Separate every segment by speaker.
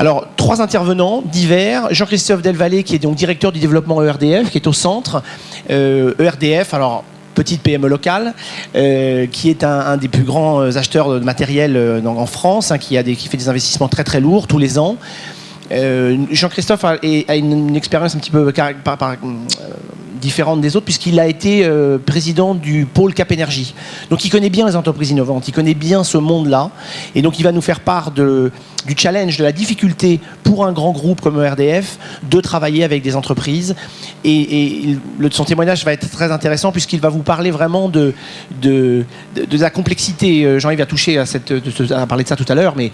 Speaker 1: Alors, 3 intervenants divers. Jean-Christophe Delvallée, qui est donc directeur du développement ERDF, qui est au centre. ERDF, alors petite PME locale, qui est un des plus grands acheteurs de matériel en France, qui fait des investissements très très lourds tous les ans. Jean-Christophe a une expérience un petit peu différente des autres, puisqu'il a été président du pôle Cap Énergie. Donc il connaît bien les entreprises innovantes, il connaît bien ce monde-là, et donc il va nous faire part du challenge, de la difficulté pour un grand groupe comme ERDF de travailler avec des entreprises. Et son témoignage va être très intéressant, puisqu'il va vous parler vraiment de la complexité. Jean-Yves a touché à parler de ça tout à l'heure, mais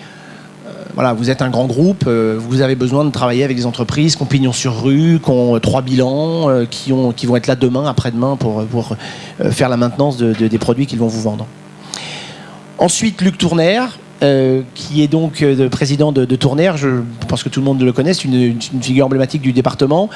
Speaker 1: voilà, vous êtes un grand groupe, vous avez besoin de travailler avec des entreprises qui ont pignon sur rue, qui ont 3 bilans, qui vont être là demain, après-demain pour faire la maintenance des produits qu'ils vont vous vendre. Ensuite, Luc Tourner, qui est donc président de Tourner. Je pense que tout le monde le connaît, c'est une figure emblématique du département,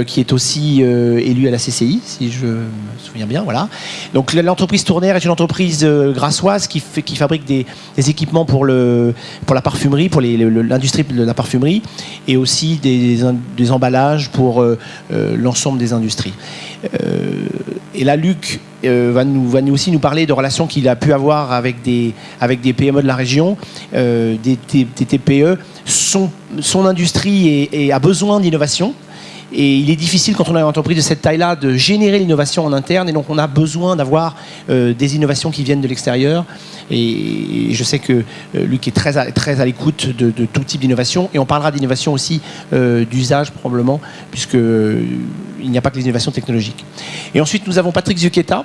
Speaker 1: qui est aussi élu à la CCI, si je me souviens bien. Voilà. Donc l'entreprise Tourner est une entreprise grassoise qui fabrique des équipements pour la parfumerie, pour l'industrie de la parfumerie, et aussi des emballages pour l'ensemble des industries. Et là, Luc va aussi nous parler de relations qu'il a pu avoir avec des PME de la région, des TPE. Son industrie a besoin d'innovation. Et il est difficile, quand on a une entreprise de cette taille-là, de générer l'innovation en interne. Et donc, on a besoin d'avoir des innovations qui viennent de l'extérieur. Et je sais que Luc est très à l'écoute de tout type d'innovation. Et on parlera d'innovation aussi d'usage, probablement, puisqu'il n'y a pas que les innovations technologiques. Et ensuite, nous avons Patrick Zucchetta,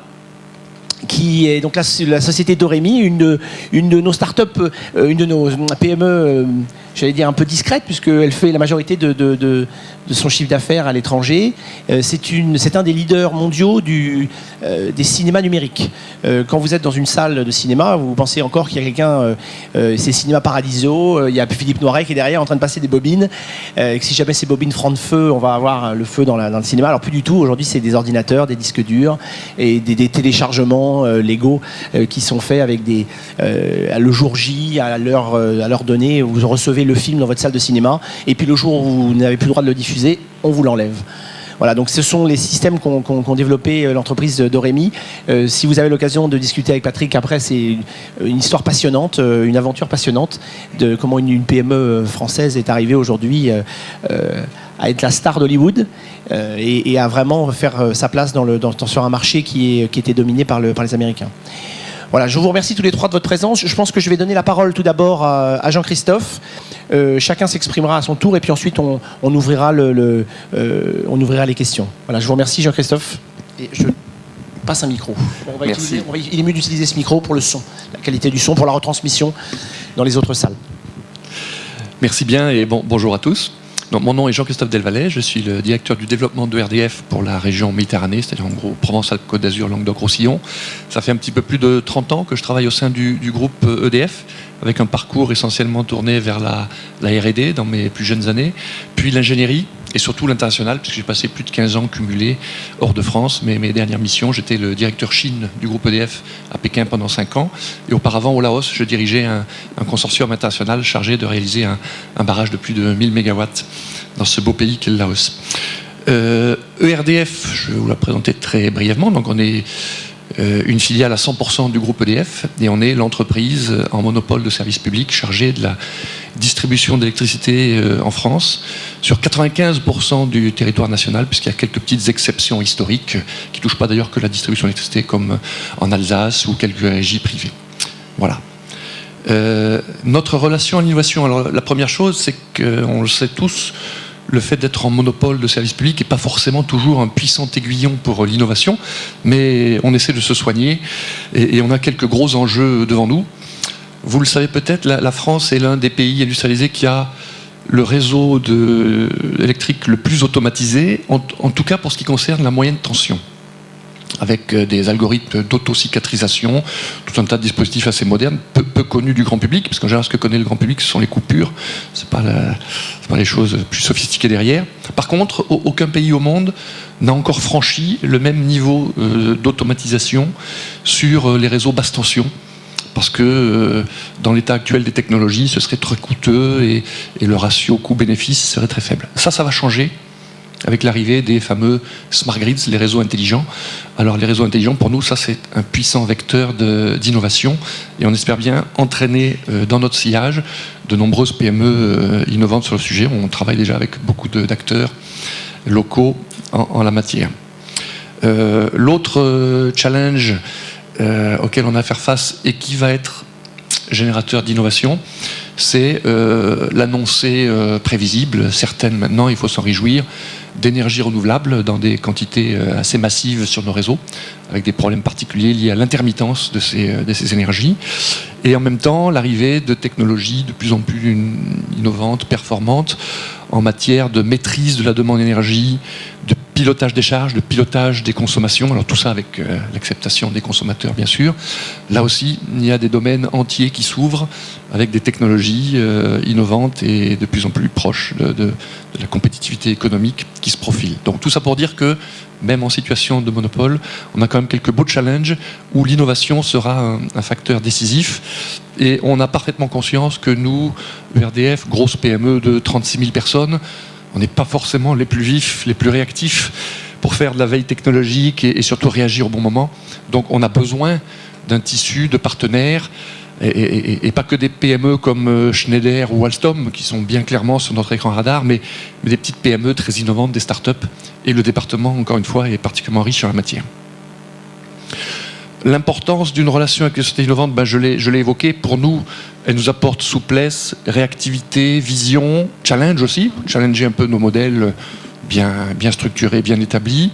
Speaker 1: qui est donc la société Doremi, une de nos startups, une de nos PME, j'allais dire un peu discrète, puisqu'elle fait la majorité de son chiffre d'affaires à l'étranger. C'est un des leaders mondiaux des cinémas numériques. Quand vous êtes dans une salle de cinéma, vous pensez encore qu'il y a quelqu'un, c'est Cinéma Paradiso, il y a Philippe Noiret qui est derrière en train de passer des bobines, et que si jamais ces bobines prennent feu, on va avoir le feu dans le cinéma. Alors plus du tout, aujourd'hui c'est des ordinateurs, des disques durs et des téléchargements légaux qui sont faits avec le jour J, à l'heure donnée, vous recevez le film dans votre salle de cinéma, et puis le jour où vous n'avez plus le droit de le diffuser, on vous l'enlève. Voilà, donc ce sont les systèmes qu'ont développé l'entreprise Doremi. Si vous avez l'occasion de discuter avec Patrick, après, c'est une histoire passionnante, une aventure passionnante de comment une PME française est arrivée aujourd'hui à être la star d'Hollywood et à vraiment faire sa place sur un marché qui était dominé par les Américains. Voilà, je vous remercie tous les 3 de votre présence. Je pense que je vais donner la parole tout d'abord à Jean-Christophe. Chacun s'exprimera à son tour, et puis ensuite on ouvrira les questions. Voilà, je vous remercie Jean-Christophe. Et je passe un micro. Il est mieux d'utiliser ce micro pour le son, la qualité du son, pour la retransmission dans les autres salles.
Speaker 2: Merci bien et bonjour à tous. Donc, mon nom est Jean-Christophe Delvallée, je suis le directeur du développement de ERDF pour la région Méditerranée, c'est-à-dire en gros Provence-Alpes-Côte d'Azur, Languedoc-Roussillon. Ça fait un petit peu plus de 30 ans que je travaille au sein du groupe EDF, avec un parcours essentiellement tourné vers la R&D dans mes plus jeunes années, puis l'ingénierie et surtout l'international, puisque j'ai passé plus de 15 ans cumulés hors de France. Mais mes dernières missions, j'étais le directeur Chine du groupe EDF à Pékin pendant 5 ans, et auparavant au Laos, je dirigeais un consortium international chargé de réaliser un barrage de plus de 1000 MW dans ce beau pays qu'est le Laos. ERDF, je vais vous la présenter très brièvement. Donc on est une filiale à 100% du groupe EDF, et on est l'entreprise en monopole de service public chargée de la distribution d'électricité en France sur 95% du territoire national, puisqu'il y a quelques petites exceptions historiques qui ne touchent pas d'ailleurs que la distribution d'électricité, comme en Alsace ou quelques régies privées. Voilà. Notre relation à l'innovation, alors la première chose, c'est qu'on le sait tous, le fait d'être en monopole de service public n'est pas forcément toujours un puissant aiguillon pour l'innovation, mais on essaie de se soigner et on a quelques gros enjeux devant nous. Vous le savez peut-être, la France est l'un des pays industrialisés qui a le réseau électrique le plus automatisé, en tout cas pour ce qui concerne la moyenne tension, avec des algorithmes d'autocicatrisation, tout un tas de dispositifs assez modernes, peu connus du grand public, parce qu'en général, ce que connaît le grand public, ce sont les coupures, c'est pas les choses plus sophistiquées derrière. Par contre, aucun pays au monde n'a encore franchi le même niveau d'automatisation sur les réseaux basse tension, parce que dans l'état actuel des technologies, ce serait très coûteux et le ratio coût-bénéfice serait très faible. Ça va changer avec l'arrivée des fameux smart grids, les réseaux intelligents. Alors les réseaux intelligents, pour nous, ça c'est un puissant vecteur d'innovation et on espère bien entraîner dans notre sillage de nombreuses PME innovantes sur le sujet. On travaille déjà avec beaucoup d'acteurs locaux en la matière. L'autre challenge auquel on a à faire face et qui va être générateur d'innovation, c'est l'annoncé prévisible, certaines maintenant, il faut s'en réjouir, d'énergie renouvelable dans des quantités assez massives sur nos réseaux, avec des problèmes particuliers liés à l'intermittence de ces énergies, et en même temps l'arrivée de technologies de plus en plus innovantes, performantes, en matière de maîtrise de la demande d'énergie, de pilotage des charges, de pilotage des consommations, alors tout ça avec l'acceptation des consommateurs bien sûr. Là aussi, il y a des domaines entiers qui s'ouvrent avec des technologies innovantes et de plus en plus proches de la compétitivité économique qui se profile. Donc tout ça pour dire que même en situation de monopole, on a quand même quelques beaux challenges où l'innovation sera un facteur décisif. Et on a parfaitement conscience que nous, ERDF, grosse PME de 36 000 personnes, on n'est pas forcément les plus vifs, les plus réactifs pour faire de la veille technologique et surtout réagir au bon moment. Donc on a besoin d'un tissu de partenaires et pas que des PME comme Schneider ou Alstom qui sont bien clairement sur notre écran radar, mais des petites PME très innovantes, des startups. Et le département, encore une fois, est particulièrement riche en la matière. L'importance d'une relation avec les sociétés innovantes, je l'ai évoqué. Pour nous, elle nous apporte souplesse, réactivité, vision, challenge aussi, challenger un peu nos modèles bien structurés, bien établis.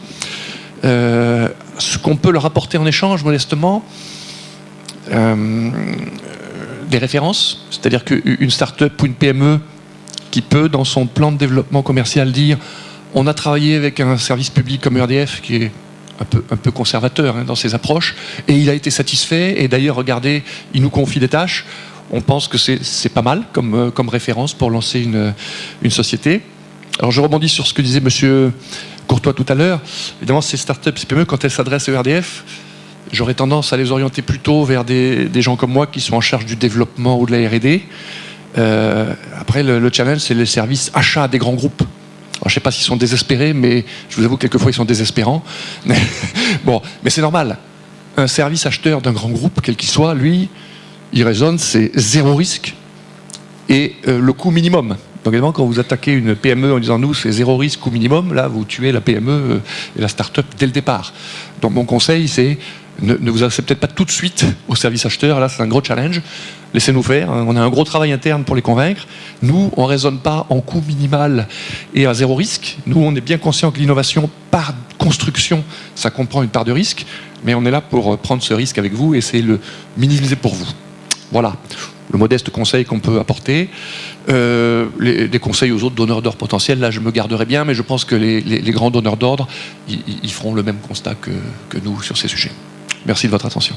Speaker 2: Ce qu'on peut leur apporter en échange, modestement, des références, c'est-à-dire qu'une start-up ou une PME qui peut, dans son plan de développement commercial, dire on a travaillé avec un service public comme ERDF qui est un peu conservateur dans ses approches, et il a été satisfait, et d'ailleurs, regardez, il nous confie des tâches. On pense que c'est pas mal comme référence pour lancer une société. Alors je rebondis sur ce que disait monsieur Courtois tout à l'heure. Évidemment, ces startups, ces PME, quand elles s'adressent à ERDF, j'aurais tendance à les orienter plutôt vers des gens comme moi qui sont en charge du développement ou de la R&D. Après, le challenge, c'est les services achats des grands groupes. Alors, je ne sais pas s'ils sont désespérés, mais je vous avoue que quelquefois ils sont désespérants. Bon, mais c'est normal. Un service acheteur d'un grand groupe, quel qu'il soit, lui, il raisonne, c'est zéro risque et le coût minimum. Donc évidemment, quand vous attaquez une PME en disant nous, c'est zéro risque, coût minimum, là, vous tuez la PME et la start-up dès le départ. Donc mon conseil, c'est ne vous adressez peut-être pas tout de suite au service acheteur. Là, c'est un gros challenge. Laissez-nous faire. On a un gros travail interne pour les convaincre. Nous, on ne raisonne pas en coût minimal et à zéro risque. Nous, on est bien conscient que l'innovation, par construction, ça comprend une part de risque. Mais on est là pour prendre ce risque avec vous et c'est le minimiser pour vous. Voilà le modeste conseil qu'on peut apporter. Des conseils aux autres donneurs d'ordre potentiels, là, je me garderai bien, mais je pense que les grands donneurs d'ordre, ils feront le même constat que nous sur ces sujets. Merci de votre attention.